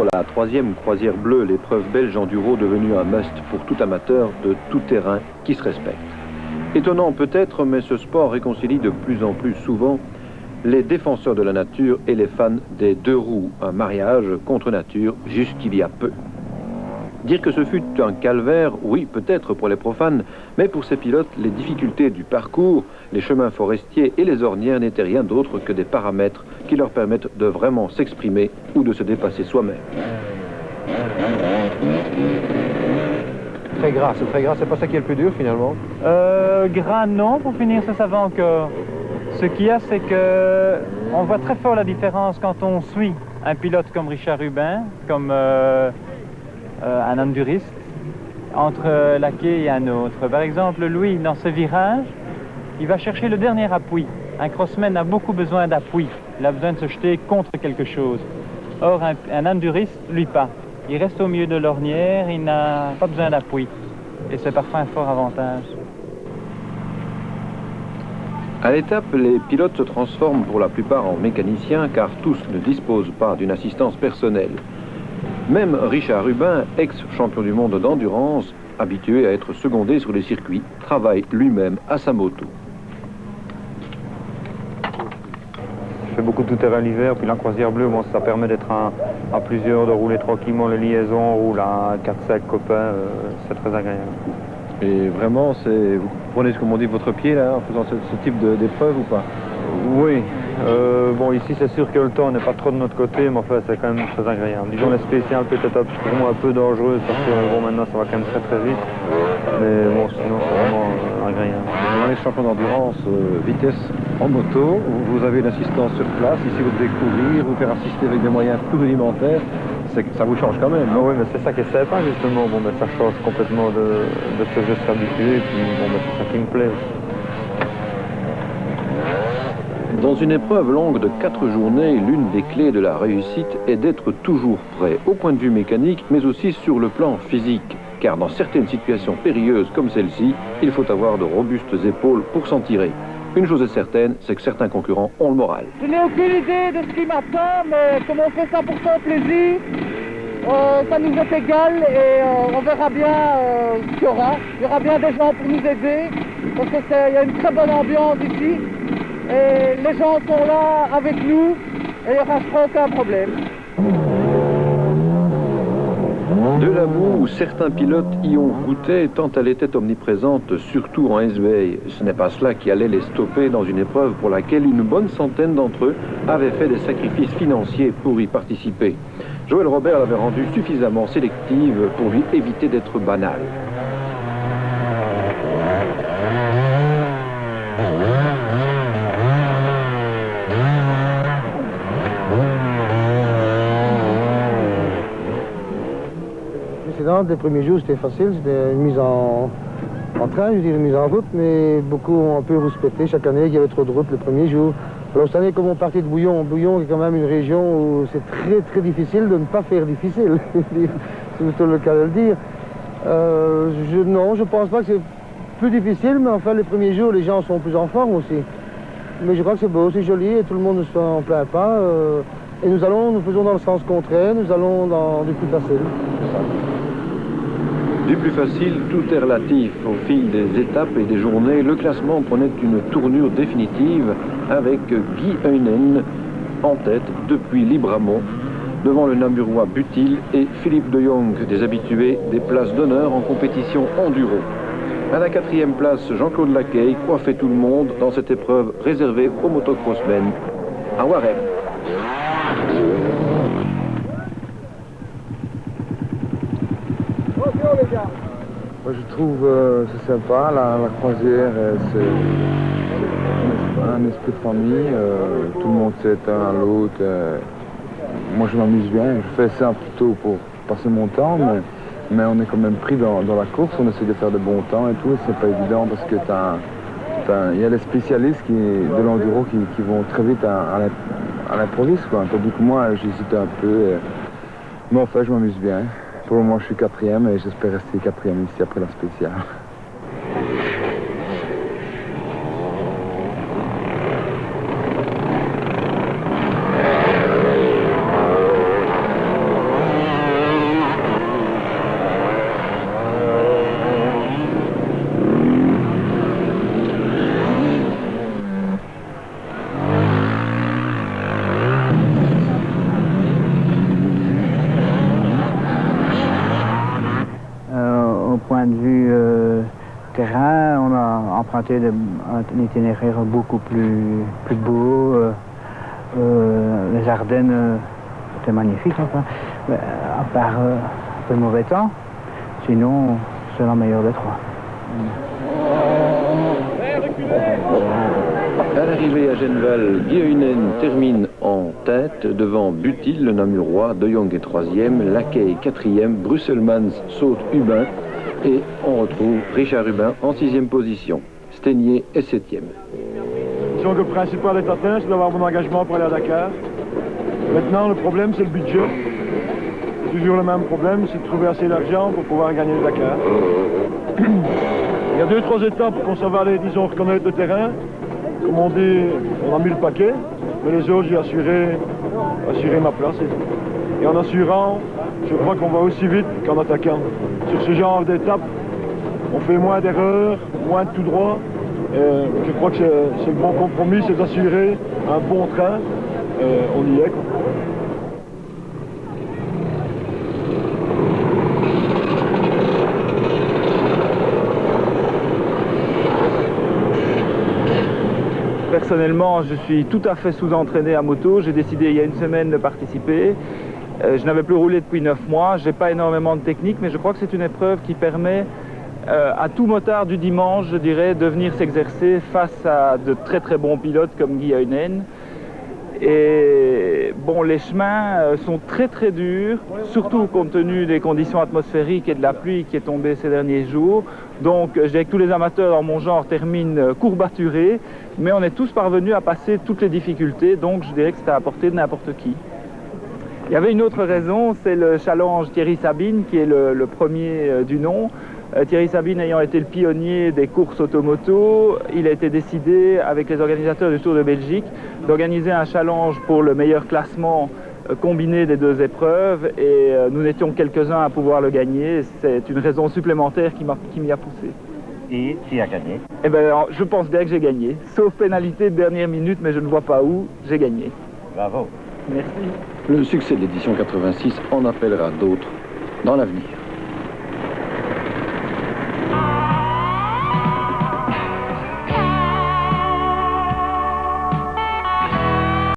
Pour la troisième croisière bleue, l'épreuve belge enduro devenue un must pour tout amateur de tout terrain qui se respecte. Étonnant peut-être, mais ce sport réconcilie de plus en plus souvent les défenseurs de la nature et les fans des deux roues, un mariage contre nature jusqu'il y a peu. Dire que ce fut un calvaire, oui, peut-être pour les profanes, mais pour ces pilotes, les difficultés du parcours, les chemins forestiers et les ornières n'étaient rien d'autre que des paramètres qui leur permettent de vraiment s'exprimer ou de se dépasser soi-même. Très gras, c'est pas ça qui est le plus dur finalement. Gras non, pour finir ça va encore. Ce qu'il y a, c'est que on voit très fort la différence quand on suit un pilote comme Richard Rubin, comme un enduriste, entre la quai et un autre. Par exemple, Louis, dans ce virage, il va chercher le dernier appui. Un crossman a beaucoup besoin d'appui. Il a besoin de se jeter contre quelque chose. Or, un enduriste, lui, pas. Il reste au milieu de l'ornière, il n'a pas besoin d'appui. Et c'est parfois un fort avantage. À l'étape, les pilotes se transforment pour la plupart en mécaniciens car tous ne disposent pas d'une assistance personnelle. Même Richard Rubin, ex-champion du monde d'endurance, habitué à être secondé sur les circuits, travaille lui-même à sa moto. Je fais beaucoup de tout-terrain l'hiver, puis la croisière bleue, bon, ça permet d'être à plusieurs, de rouler tranquillement les liaisons, on roule à 4-5 copains, c'est très agréable. Et vraiment, vous prenez, comme on dit, votre pied là, en faisant ce type d'épreuve ou pas? Oui, bon ici c'est sûr que le temps n'est pas trop de notre côté, mais enfin c'est quand même très agréable. Disons les spéciales peut-être pour moi un peu dangereuses parce que bon maintenant ça va quand même très vite, mais bon sinon c'est vraiment agréable. Dans les champions d'endurance, vitesse en moto, vous avez une assistance sur place, ici vous devez courir, vous faire assister avec des moyens plus rudimentaires, ça vous change quand même. Ah oui, mais c'est ça qui est sympa justement, bon mais ça change complètement de ce que je suis habitué, et puis bon mais c'est ça qui me plaît. Dans une épreuve longue de 4 journées, l'une des clés de la réussite est d'être toujours prêt, au point de vue mécanique, mais aussi sur le plan physique. Car dans certaines situations périlleuses comme celle-ci, il faut avoir de robustes épaules pour s'en tirer. Une chose est certaine, c'est que certains concurrents ont le moral. Je n'ai aucune idée de ce qui m'attend, mais comme on fait ça pour son plaisir, ça nous est égal et on verra bien ce qu'il y aura. Il y aura bien des gens pour nous aider, parce qu'il y a une très bonne ambiance ici. Et les gens sont là avec nous et il n'y aura aucun problème. De la boue où certains pilotes y ont goûté tant elle était omniprésente, surtout en S-Bay. Ce n'est pas cela qui allait les stopper dans une épreuve pour laquelle une bonne centaine d'entre eux avaient fait des sacrifices financiers pour y participer. Joël Robert l'avait rendue suffisamment sélective pour lui éviter d'être banal. Les premiers jours c'était facile, c'était une mise en train, je veux dire une mise en route, mais beaucoup ont un peu rouspété chaque année, il y avait trop de route le premier jour. Alors cette année, comme on partait de Bouillon est quand même une région où c'est très difficile de ne pas faire difficile, c'est plutôt le cas de le dire. Non, je pense pas que c'est plus difficile, mais enfin les premiers jours les gens sont plus en forme aussi. Mais je crois que c'est beau, c'est joli et tout le monde ne s'en plaint pas. Et nous faisons dans le sens contraire, nous allons dans du plus facile. Du plus facile, tout est relatif. Au fil des étapes et des journées, le classement prenait une tournure définitive avec Guy Heunen en tête depuis Libramont, devant le Namurois Butil et Philippe de Jong, des habitués des places d'honneur en compétition enduro. À la 4e place, Jean-Claude Laquey coiffait tout le monde dans cette épreuve réservée aux motocrossmen à Warem. Moi, je trouve c'est sympa, la croisière, c'est un esprit de famille, tout le monde s'aide un à l'autre. Moi je m'amuse bien, je fais ça plutôt pour passer mon temps, mais on est quand même pris dans la course, on essaie de faire de bons temps et tout, et c'est pas évident parce que il y a les spécialistes de l'enduro qui vont très vite à l'improviste, quoi. Tandis que moi j'hésite un peu, mais enfin je m'amuse bien. Pour le moment, je suis 4e et j'espère rester 4e ici après la spéciale. terrain, on a emprunté un itinéraire beaucoup plus beau. Les Ardennes étaient magnifiques, enfin. Mais à part un peu de mauvais temps, sinon c'est la meilleure des trois. À l'arrivée à Genval, Guy Heunen termine en tête devant Butil, le Namurois, De Jong est 3e, Laquet 4e, Brusselmans saute Hubin et on retrouve Richard Hubin en 6e position. Stenier est 7e. Donc le principal est atteint, c'est d'avoir mon engagement pour aller à Dakar. Maintenant le problème c'est le budget. C'est toujours le même problème, c'est de trouver assez d'argent pour pouvoir gagner le Dakar. Il y a 2-3 étapes qu'on savait aller, disons, reconnaître le terrain. Comme on dit, on a mis le paquet, mais les autres, j'ai assuré ma place. Et en assurant, je crois qu'on va aussi vite qu'en attaquant. Sur ce genre d'étape, on fait moins d'erreurs, moins de tout droit. Je crois que c'est le bon compromis, c'est d'assurer un bon train. On y est, quoi. Personnellement, je suis tout à fait sous-entraîné à moto. J'ai décidé il y a une semaine de participer. Je n'avais plus roulé depuis 9 mois. Je n'ai pas énormément de technique, mais je crois que c'est une épreuve qui permet à tout motard du dimanche, je dirais, de venir s'exercer face à de très très bons pilotes comme Guy Heunen. Et bon, les chemins sont très très durs, surtout compte tenu des conditions atmosphériques et de la pluie qui est tombée ces derniers jours. Donc je dirais que tous les amateurs dans mon genre terminent courbaturés, mais on est tous parvenus à passer toutes les difficultés, donc je dirais que c'était à la portée de n'importe qui. Il y avait une autre raison, c'est le challenge Thierry Sabine qui est le premier du nom. Thierry Sabine ayant été le pionnier des courses automoto, il a été décidé avec les organisateurs du Tour de Belgique d'organiser un challenge pour le meilleur classement combiné des deux épreuves et nous n'étions quelques-uns à pouvoir le gagner. C'est une raison supplémentaire qui m'y a poussé. Et tu as gagné? Eh bien, je pense bien que j'ai gagné, sauf pénalité de dernière minute, mais je ne vois pas où, j'ai gagné. Bravo. Merci. Le succès de l'édition 86 en appellera d'autres dans l'avenir.